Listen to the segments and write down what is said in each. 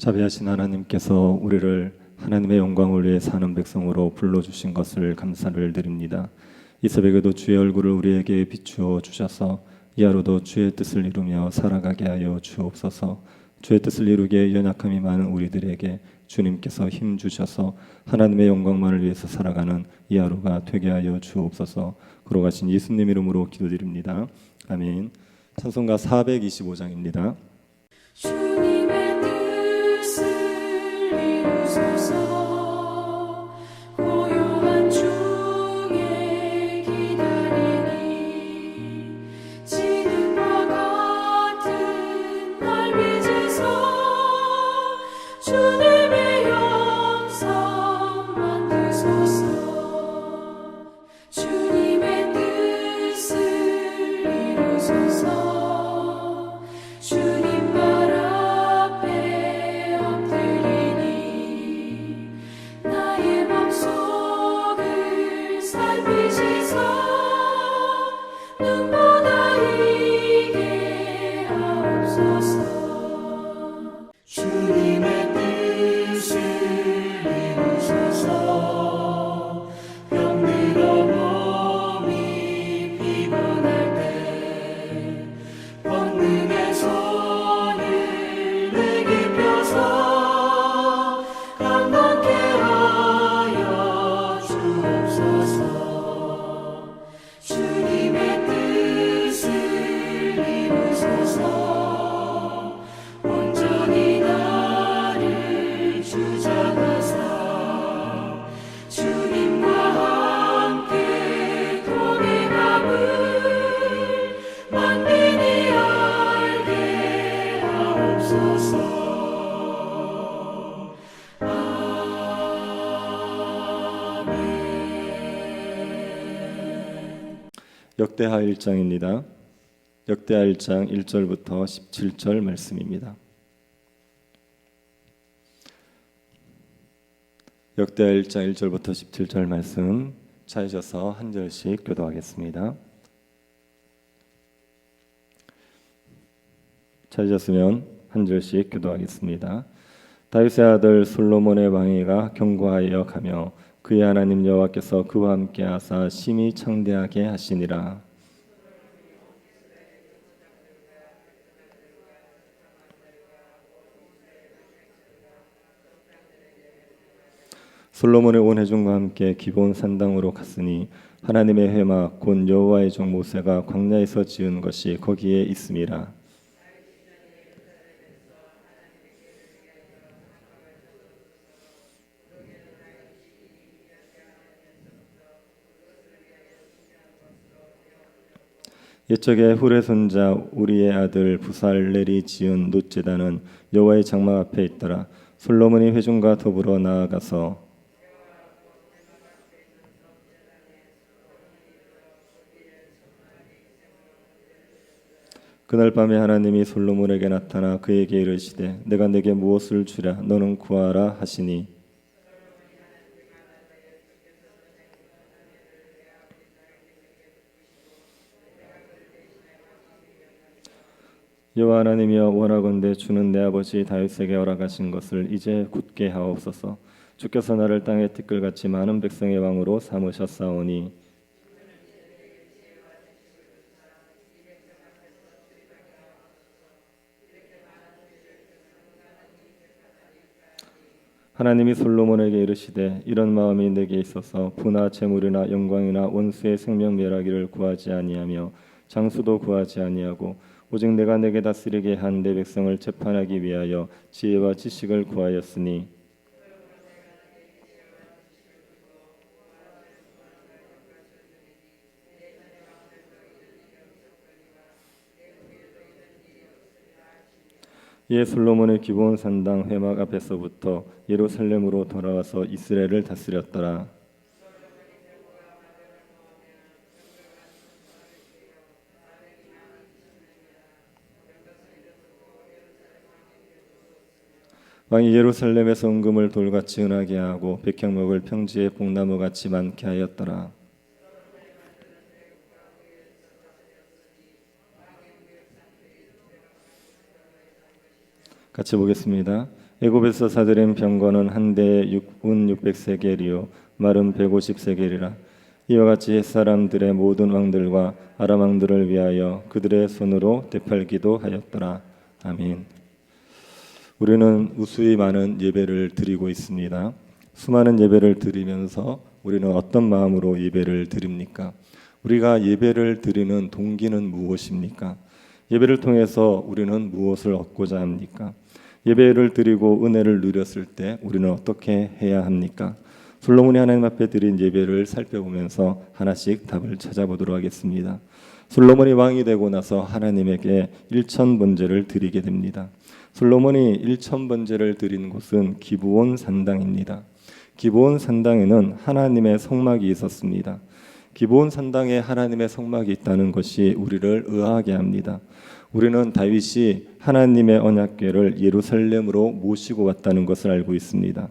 자비하신 하나님께서 우리를 하나님의 영광을 위해 사는 백성으로 불러주신 것을 감사를 드립니다. 이 새벽에도 주의 얼굴을 우리에게 비추어 주셔서 이 하루도 주의 뜻을 이루며 살아가게 하여 주옵소서. 주의 뜻을 이루기에 연약함이 많은 우리들에게 주님께서 힘 주셔서 하나님의 영광만을 위해서 살아가는 이 하루가 되게 하여 주옵소서. 걸어가신 예수님 이름으로 기도드립니다. 아멘. 찬송가 425장입니다. 주님의 뜻을 이루소서. 고요한 중에 기다리니 지능과 같은 날 빚으소. 주님의 영성 만드소서. 주님의 뜻을 이루소서. 주님 발 앞에 엎드리니 나의 맘속을 살피시소. 눈보다 이게 하옵소서. 주님의 뜻을 이루소서. 병들어 몸이 피곤할 때 권능의 손을 내게 펴서 강건케 하여 주옵소서. 주님의 뜻을 이루소서. 온전히 나를 주장하사 주님과 함께 동행함을 만민이 알게 하옵소서. 역대하 1장입니다. 역대하 1장 1절부터 17절 말씀입니다. 역대하 1장 1절부터 17절 말씀 찾으셔서 한 절씩 교도하겠습니다. 찾으셨으면 한 절씩 교도하겠습니다. 다윗의 아들 솔로몬의 왕위가 견고하여 가며 그의 하나님 여호와께서 그와 함께 하사 심히 창대하게 하시니라. 솔로몬의 온 회중과 함께 기브온 산당으로 갔으니 하나님의 회막 곧 여호와의 종 모세가 광야에서 지은 것이 거기에 있음이라. 옛적에 훌의 손자 우리의 아들 부살렐이 지은 놋제단은 여호와의 장막 앞에 있더라. 솔로몬이 회중과 더불어 나아가서 그날 밤에 하나님이 솔로몬에게 나타나 그에게 이르시되 내가 내게 무엇을 주랴 너는 구하라 하시니 여호와 하나님이여 원하건대 주는 내 아버지 다윗에게 허락하신 것을 이제 굳게 하옵소서. 주께서 나를 땅의 티끌같이 많은 백성의 왕으로 삼으셨사오니 하나님이 솔로몬에게 이르시되 이런 마음이 내게 있어서 부나 재물이나 영광이나 원수의 생명 멸하기를 구하지 아니하며 장수도 구하지 아니하고 오직 내가 내게 다스리게 한 내 백성을 재판하기 위하여 지혜와 지식을 구하였으니 이에 솔로몬의 기브온 산당 회막 앞에서부터 예루살렘으로 돌아와서 이스라엘을 다스렸더라. 왕이 예루살렘에서 은금을 돌같이 은하게 하고 백향목을 평지에 뽕나무같이 많게 하였더라. 같이 보겠습니다. 애굽에서 사들인 병거는 한 대에 운 600세겔이요 말은 150세겔이라. 이와 같이 햇사람들의 모든 왕들과 아람 왕들을 위하여 그들의 손으로 되팔기도 하였더라. 아멘. 우리는 무수히 많은 예배를 드리고 있습니다. 수많은 예배를 드리면서 우리는 어떤 마음으로 예배를 드립니까? 우리가 예배를 드리는 동기는 무엇입니까? 예배를 통해서 우리는 무엇을 얻고자 합니까? 예배를 드리고 은혜를 누렸을 때 우리는 어떻게 해야 합니까? 솔로몬이 하나님 앞에 드린 예배를 살펴보면서 하나씩 답을 찾아보도록 하겠습니다. 솔로몬이 왕이 되고 나서 하나님에게 일천번제를 드리게 됩니다. 솔로몬이 일천번제를 드린 곳은 기브온 산당입니다. 기브온 산당에는 하나님의 성막이 있었습니다. 기브온 산당에 하나님의 성막이 있다는 것이 우리를 의아하게 합니다. 우리는 다윗이 하나님의 언약궤를 예루살렘으로 모시고 왔다는 것을 알고 있습니다.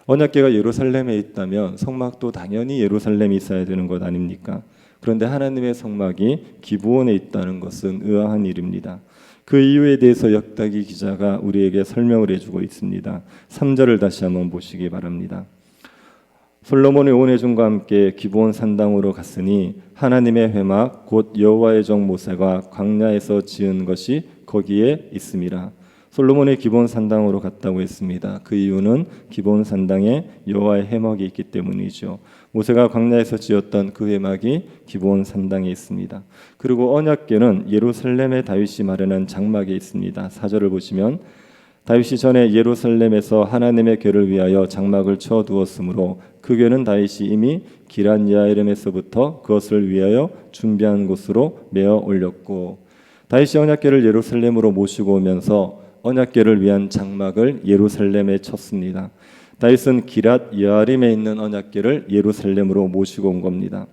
언약궤가 예루살렘에 있다면 성막도 당연히 예루살렘에 있어야 되는 것 아닙니까? 그런데 하나님의 성막이 기브온에 있다는 것은 의아한 일입니다. 그 이유에 대해서 역다기 기자가 우리에게 설명을 해주고 있습니다. 3절을 다시 한번 보시기 바랍니다. 솔로몬이 온 회중과 함께 기브온 산당으로 갔으니 하나님의 회막 곧 여호와의 종 모세가 광야에서 지은 것이 거기에 있음이라. 솔로몬이 기브온 산당으로 갔다고 했습니다. 그 이유는 기브온 산당에 여호와의 회막이 있기 때문이죠. 모세가 광야에서 지었던 그 회막이 기브온 산당에 있습니다. 그리고 언약궤는 예루살렘에 다윗이 마련한 장막에 있습니다. 4절을 보시면 다윗이 전에 예루살렘에서 하나님의 궤를 위하여 장막을 쳐 두었으므로 그 궤는 다윗이 이미 기란 야이름에서부터 그것을 위하여 준비한 곳으로 메어 올렸고, 다윗이 언약궤를 예루살렘으로 모시고 오면서 언약궤를 위한 장막을 예루살렘에 쳤습니다. 다윗은 기랏 여아림에 있는 언약궤를 예루살렘으로 모시고 온 겁니다.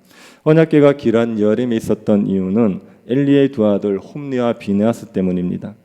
언약궤가 기란 여아림에 있었던 이유는 엘리의 두 아들 홈리와 비느하스 때문입니다.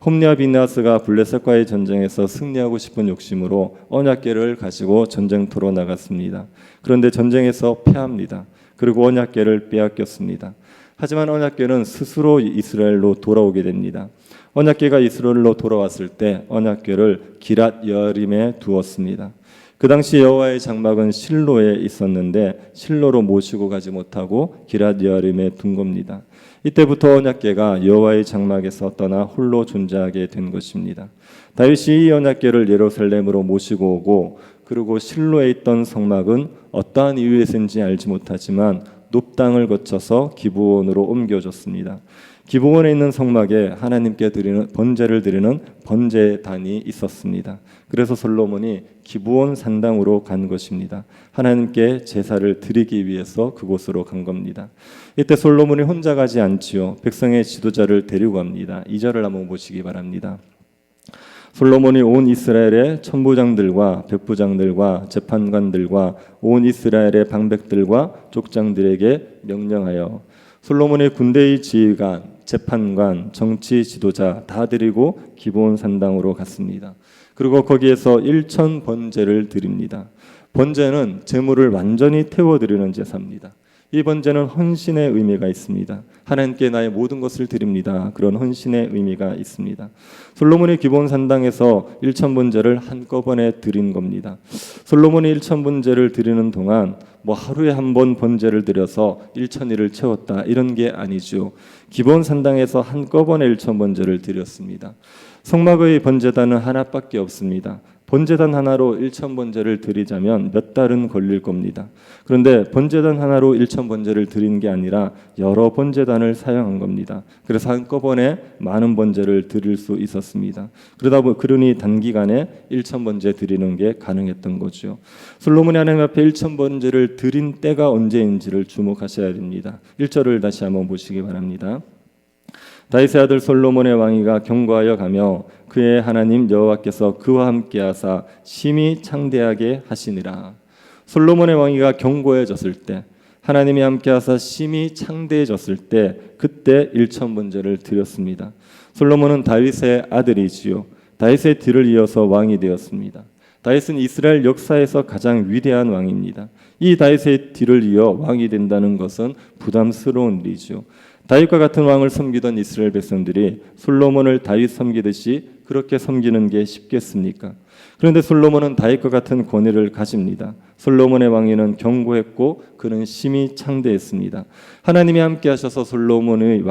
홈리와 비느하스가 블레셋과의 전쟁에서 승리하고 싶은 욕심으로 언약궤를 가지고 전쟁터로 나갔습니다. 그런데 전쟁에서 패합니다. 그리고 언약궤를 빼앗겼습니다. 하지만 언약궤는 스스로 이스라엘로 돌아오게 됩니다. 언약궤가 이스라엘로 돌아왔을 때 언약궤를 기랏 여아림에 두었습니다. 그 당시 여호와의 장막은 실로에 있었는데 실로로 모시고 가지 못하고 기랏 여아림에 둔 겁니다. 이때부터 언약궤가 여호와의 장막에서 떠나 홀로 존재하게 된 것입니다. 다윗이 이 언약궤를 예루살렘으로 모시고 오고, 그리고 실로에 있던 성막은 어떠한 이유에서인지 알지 못하지만 높당을 거쳐서 기브온으로 옮겨졌습니다. 기브온에 있는 성막에 하나님께 드리는 번제를 드리는 번제단이 있었습니다. 그래서 솔로몬이 기브온 산당으로 간 것입니다. 하나님께 제사를 드리기 위해서 그곳으로 간 겁니다. 이때 솔로몬이 혼자 가지 않지요. 백성의 지도자를 데리고 갑니다. 2절을 한번 보시기 바랍니다. 솔로몬이 온 이스라엘의 천부장들과 백부장들과 재판관들과 온 이스라엘의 방백들과 족장들에게 명령하여, 솔로몬의 군대의 지휘관, 재판관, 정치 지도자 다 데리고 기브온 산당으로 갔습니다. 그리고 거기에서 1천 번제를 드립니다. 번제는 제물을 완전히 태워드리는 제사입니다. 이 번제는 헌신의 의미가 있습니다. 하나님께 나의 모든 것을 드립니다. 그런 헌신의 의미가 있습니다. 솔로몬이 기브온 산당에서 1천 번제를 한꺼번에 드린 겁니다. 솔로몬이 1천 번제를 드리는 동안 하루에 한 번 번제를 드려서 1천일을 채웠다 이런 게 아니죠. 기브온 산당에서 한꺼번에 1천 번제를 드렸습니다. 성막의 번제단은 하나밖에 없습니다. 번제단 하나로 1천 번제를 드리자면 몇 달은 걸릴 겁니다. 그런데 번제단 하나로 1천 번제를 드린 게 아니라 여러 번제단을 사용한 겁니다. 그래서 한꺼번에 많은 번제를 드릴 수 있었습니다. 그러니 단기간에 1천 번제 드리는 게 가능했던 거죠. 솔로몬이 하나님 앞에 1천 번제를 드린 때가 언제인지를 주목하셔야 됩니다. 1절을 다시 한번 보시기 바랍니다. 다윗의 아들 솔로몬의 왕위가 경고하여 가며 그의 하나님 여호와께서 그와 함께하사 심히 창대하게 하시니라. 솔로몬의 왕위가 견고해졌을 때, 하나님이 함께하사 심히 창대해졌을 때, 그때 1천 번제를 드렸습니다. 솔로몬은 다윗의 아들이지요. 다윗의 뒤를 이어서 왕이 되었습니다. 다윗은 이스라엘 역사에서 가장 위대한 왕입니다. 이 다윗의 뒤를 이어 왕이 된다는 것은 부담스러운 일이죠. 다윗과 같은 왕을 섬기던 이스라엘 백성들이 솔로몬을 다윗 섬기듯이 그렇게 섬기는 게 쉽겠습니까? 그런데 솔로몬은 다윗과 같은 권위를 가집니다. 솔로몬의 왕위는 견고했고 그는 심히 창대했습니다. 하나님이 함께 하셔서 솔로몬이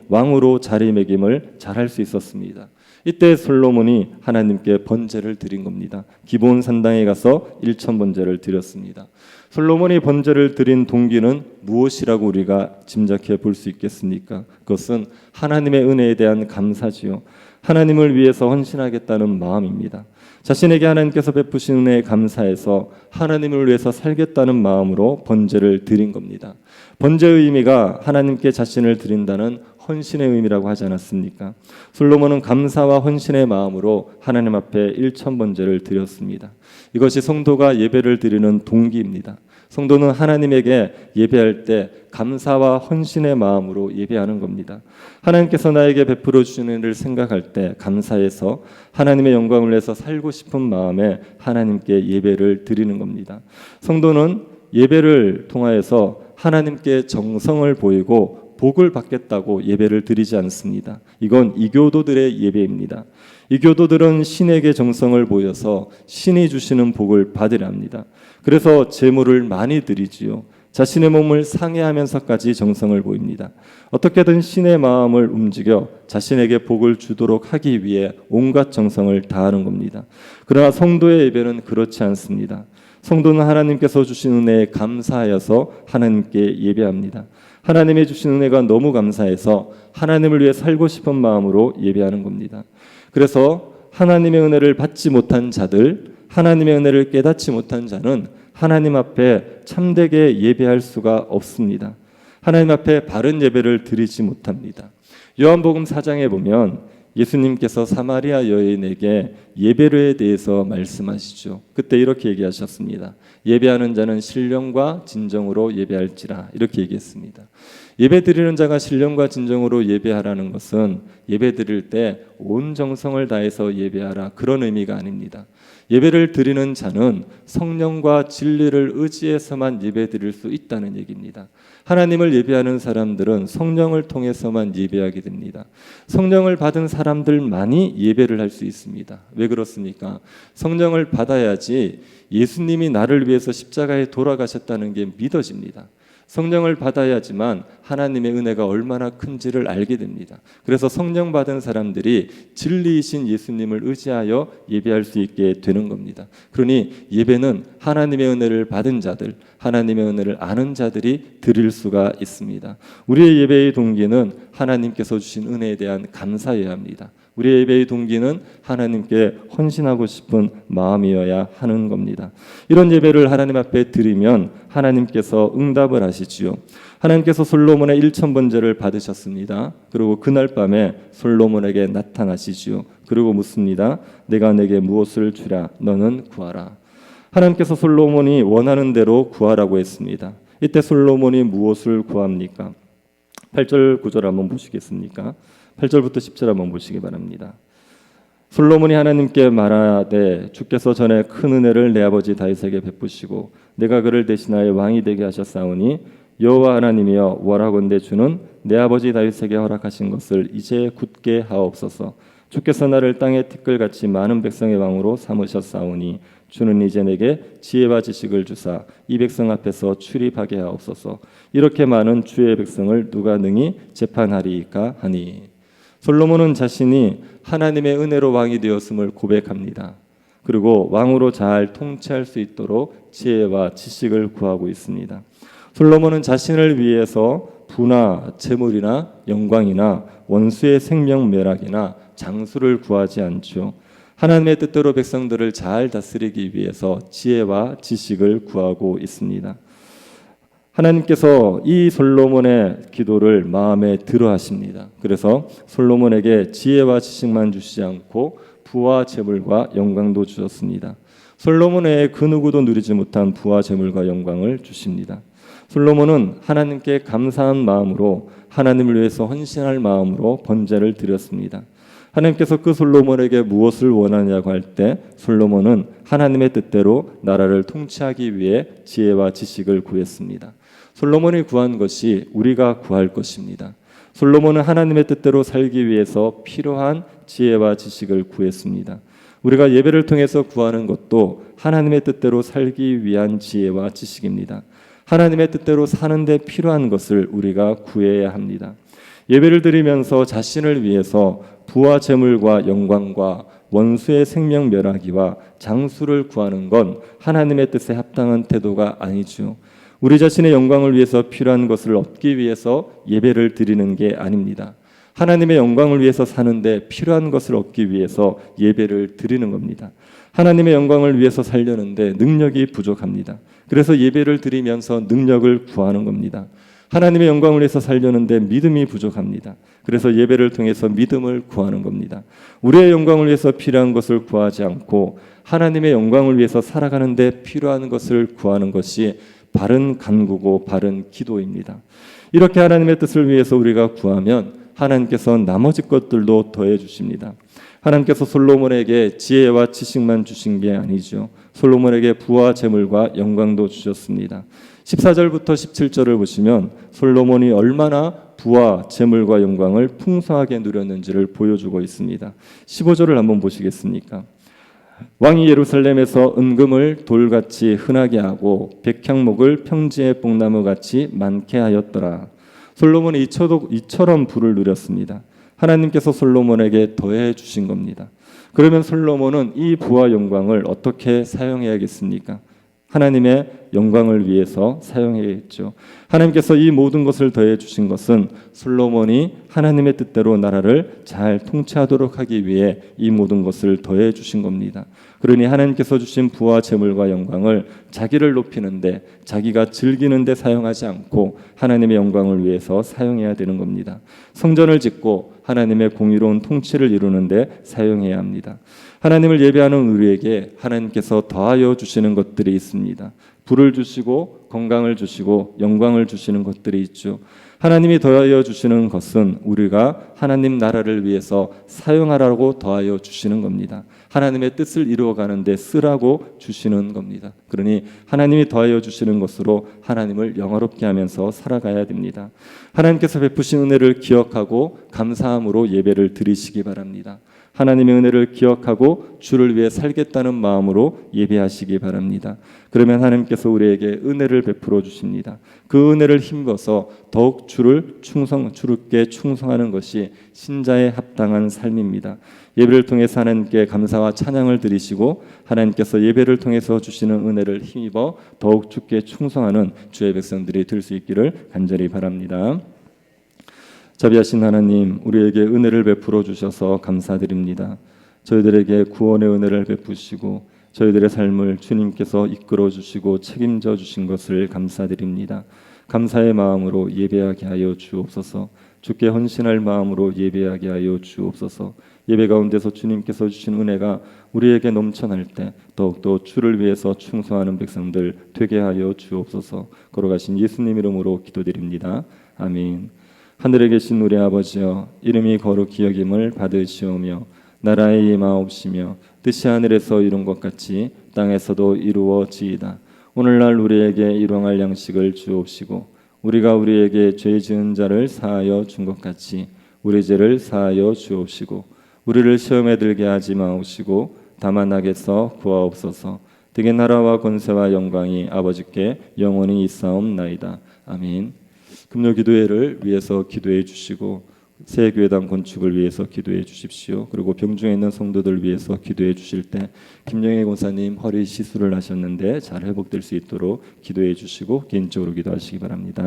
왕으로 자리매김을 잘할 수 있었습니다. 이때 솔로몬이 하나님께 번제를 드린 겁니다. 기브온 산당에 가서 1000번제를 드렸습니다. 솔로몬이 번제를 드린 동기는 무엇이라고 우리가 짐작해 볼 수 있겠습니까? 그것은 하나님의 은혜에 대한 감사지요. 하나님을 위해서 헌신하겠다는 마음입니다. 자신에게 하나님께서 베푸신 은혜에 감사해서 하나님을 위해서 살겠다는 마음으로 번제를 드린 겁니다. 번제의 의미가 하나님께 자신을 드린다는 헌신의 의미라고 하지 않았습니까? 솔로몬은 감사와 헌신의 마음으로 하나님 앞에 1000번제를 드렸습니다. 이것이 성도가 예배를 드리는 동기입니다. 성도는 하나님에게 예배할 때 감사와 헌신의 마음으로 예배하는 겁니다. 하나님께서 나에게 베풀어 주시는 일을 생각할 때 감사해서 하나님의 영광을 위해서 살고 싶은 마음에 하나님께 예배를 드리는 겁니다. 성도는 예배를 통하여서 하나님께 정성을 보이고 복을 받겠다고 예배를 드리지 않습니다. 이건 이교도들의 예배입니다. 이교도들은 신에게 정성을 보여서 신이 주시는 복을 받으려 합니다. 그래서 제물을 많이 드리지요. 자신의 몸을 상해하면서까지 정성을 보입니다. 어떻게든 신의 마음을 움직여 자신에게 복을 주도록 하기 위해 온갖 정성을 다하는 겁니다. 그러나 성도의 예배는 그렇지 않습니다. 성도는 하나님께서 주신 은혜에 감사하여서 하나님께 예배합니다. 하나님의 주신 은혜가 너무 감사해서 하나님을 위해 살고 싶은 마음으로 예배하는 겁니다. 그래서 하나님의 은혜를 받지 못한 자들, 하나님의 은혜를 깨닫지 못한 자는 하나님 앞에 참되게 예배할 수가 없습니다. 하나님 앞에 바른 예배를 드리지 못합니다. 요한복음 4장에 보면 예수님께서 사마리아 여인에게 예배에 대해서 말씀하시죠. 그때 이렇게 얘기하셨습니다. 예배하는 자는 신령과 진정으로 예배할지라, 이렇게 얘기했습니다. 예배 드리는 자가 신령과 진정으로 예배하라는 것은 예배 드릴 때 온 정성을 다해서 예배하라, 그런 의미가 아닙니다. 예배를 드리는 자는 성령과 진리를 의지해서만 예배 드릴 수 있다는 얘기입니다. 하나님을 예배하는 사람들은 성령을 통해서만 예배하게 됩니다. 성령을 받은 사람들만이 예배를 할 수 있습니다. 왜 그렇습니까? 성령을 받아야지 예수님이 나를 위해서 십자가에 돌아가셨다는 게 믿어집니다. 성령을 받아야지만 하나님의 은혜가 얼마나 큰지를 알게 됩니다. 그래서 성령 받은 사람들이 진리이신 예수님을 의지하여 예배할 수 있게 되는 겁니다. 그러니 예배는 하나님의 은혜를 받은 자들, 하나님의 은혜를 아는 자들이 드릴 수가 있습니다. 우리의 예배의 동기는 하나님께서 주신 은혜에 대한 감사여야 합니다. 우리의 예배의 동기는 하나님께 헌신하고 싶은 마음이어야 하는 겁니다. 이런 예배를 하나님 앞에 드리면 하나님께서 응답을 하시지요. 하나님께서 솔로몬의 1000번제를 받으셨습니다. 그리고 그날 밤에 솔로몬에게 나타나시지요. 그리고 묻습니다. 내가 내게 무엇을 주랴? 너는 구하라. 하나님께서 솔로몬이 원하는 대로 구하라고 했습니다. 이때 솔로몬이 무엇을 구합니까? 8절 9절 한번 보시겠습니까? 8절부터 10절 한번 보시기 바랍니다. 솔로몬이 하나님께 말하되 주께서 전에 큰 은혜를 내 아버지 다윗에게 베푸시고 내가 그를 대신하여 왕이 되게 하셨사오니 여호와 하나님이여 원하건대 주는 내 아버지 다윗에게 허락하신 것을 이제 굳게 하옵소서. 주께서 나를 땅의 티끌같이 많은 백성의 왕으로 삼으셨사오니 주는 이제 내게 지혜와 지식을 주사 이 백성 앞에서 출입하게 하옵소서. 이렇게 많은 주의 백성을 누가 능히 재판하리이까 하니. 솔로몬은 자신이 하나님의 은혜로 왕이 되었음을 고백합니다. 그리고 왕으로 잘 통치할 수 있도록 지혜와 지식을 구하고 있습니다. 솔로몬은 자신을 위해서 부나 재물이나 영광이나 원수의 생명 멸약이나 장수를 구하지 않죠. 하나님의 뜻대로 백성들을 잘 다스리기 위해서 지혜와 지식을 구하고 있습니다. 하나님께서 이 솔로몬의 기도를 마음에 들어 하십니다. 그래서 솔로몬에게 지혜와 지식만 주시지 않고 부와 재물과 영광도 주셨습니다. 솔로몬의 그 누구도 누리지 못한 부와 재물과 영광을 주십니다. 솔로몬은 하나님께 감사한 마음으로 하나님을 위해서 헌신할 마음으로 번제를 드렸습니다. 하나님께서 그 솔로몬에게 무엇을 원하냐고 할 때 솔로몬은 하나님의 뜻대로 나라를 통치하기 위해 지혜와 지식을 구했습니다. 솔로몬이 구한 것이 우리가 구할 것입니다. 솔로몬은 하나님의 뜻대로 살기 위해서 필요한 지혜와 지식을 구했습니다. 우리가 예배를 통해서 구하는 것도 하나님의 뜻대로 살기 위한 지혜와 지식입니다. 하나님의 뜻대로 사는데 필요한 것을 우리가 구해야 합니다. 예배를 드리면서 자신을 위해서 부와 재물과 영광과 원수의 생명 멸하기와 장수를 구하는 건 하나님의 뜻에 합당한 태도가 아니죠. 우리 자신의 영광을 위해서 필요한 것을 얻기 위해서 예배를 드리는 게 아닙니다. 하나님의 영광을 위해서 사는데 필요한 것을 얻기 위해서 예배를 드리는 겁니다. 하나님의 영광을 위해서 살려는데 능력이 부족합니다. 그래서 예배를 드리면서 능력을 구하는 겁니다. 하나님의 영광을 위해서 살려는데 믿음이 부족합니다. 그래서 예배를 통해서 믿음을 구하는 겁니다. 우리의 영광을 위해서 필요한 것을 구하지 않고 하나님의 영광을 위해서 살아가는데 필요한 것을 구하는 것이 바른 간구고 바른 기도입니다. 이렇게 하나님의 뜻을 위해서 우리가 구하면 하나님께서 나머지 것들도 더해 주십니다. 하나님께서 솔로몬에게 지혜와 지식만 주신 게 아니죠. 솔로몬에게 부와 재물과 영광도 주셨습니다. 14절부터 17절을 보시면 솔로몬이 얼마나 부와 재물과 영광을 풍성하게 누렸는지를 보여주고 있습니다. 15절을 한번 보시겠습니까? 왕이 예루살렘에서 은금을 돌같이 흔하게 하고 백향목을 평지의 뽕나무같이 많게 하였더라. 솔로몬이 이처럼 부를 누렸습니다. 하나님께서 솔로몬에게 더해 주신 겁니다. 그러면 솔로몬은 이 부와 영광을 어떻게 사용해야겠습니까? 하나님의 영광을 위해서 사용해야겠죠. 하나님께서 이 모든 것을 더해 주신 것은 솔로몬이 하나님의 뜻대로 나라를 잘 통치하도록 하기 위해 이 모든 것을 더해 주신 겁니다. 그러니 하나님께서 주신 부와 재물과 영광을 자기를 높이는데 자기가 즐기는데 사용하지 않고 하나님의 영광을 위해서 사용해야 되는 겁니다. 성전을 짓고 하나님의 공의로운 통치를 이루는데 사용해야 합니다. 하나님을 예배하는 우리에게 하나님께서 더하여 주시는 것들이 있습니다. 부를 주시고 건강을 주시고 영광을 주시는 것들이 있죠. 하나님이 더하여 주시는 것은 우리가 하나님 나라를 위해서 사용하라고 더하여 주시는 겁니다. 하나님의 뜻을 이루어가는데 쓰라고 주시는 겁니다. 그러니 하나님이 더하여 주시는 것으로 하나님을 영화롭게 하면서 살아가야 됩니다. 하나님께서 베푸신 은혜를 기억하고 감사함으로 예배를 드리시기 바랍니다. 하나님의 은혜를 기억하고 주를 위해 살겠다는 마음으로 예배하시기 바랍니다. 그러면 하나님께서 우리에게 은혜를 베풀어 주십니다. 그 은혜를 힘입어서 더욱 주께 충성하는 것이 신자의 합당한 삶입니다. 예배를 통해서 하나님께 감사와 찬양을 드리시고 하나님께서 예배를 통해서 주시는 은혜를 힘입어 더욱 주께 충성하는 주의 백성들이 될 수 있기를 간절히 바랍니다. 자비하신 하나님, 우리에게 은혜를 베풀어 주셔서 감사드립니다. 저희들에게 구원의 은혜를 베푸시고 저희들의 삶을 주님께서 이끌어 주시고 책임져 주신 것을 감사드립니다. 감사의 마음으로 예배하게 하여 주옵소서. 주께 헌신할 마음으로 예배하게 하여 주옵소서. 예배 가운데서 주님께서 주신 은혜가 우리에게 넘쳐날 때 더욱더 주를 위해서 충성하는 백성들 되게 하여 주옵소서. 걸어가신 예수님 이름으로 기도드립니다. 아멘. 하늘에 계신 우리 아버지여, 이름이 거룩히 여김을 받으시오며 나라의 임하옵시며 뜻이 하늘에서 이룬 것 같이 땅에서도 이루어지이다. 오늘날 우리에게 일용할 양식을 주옵시고 우리가 우리에게 죄 지은 자를 사하여 준 것 같이 우리 죄를 사하여 주옵시고 우리를 시험에 들게 하지 마옵시고 다만 악에서 구하옵소서. 되게 나라와 권세와 영광이 아버지께 영원히 있사옵나이다. 아멘. 금요 기도회를 위해서 기도해 주시고 새 교회당 건축을 위해서 기도해 주십시오. 그리고 병중에 있는 성도들 위해서 기도해 주실 때 김영애 권사님 허리 시술을 하셨는데 잘 회복될 수 있도록 기도해 주시고 개인적으로 기도하시기 바랍니다.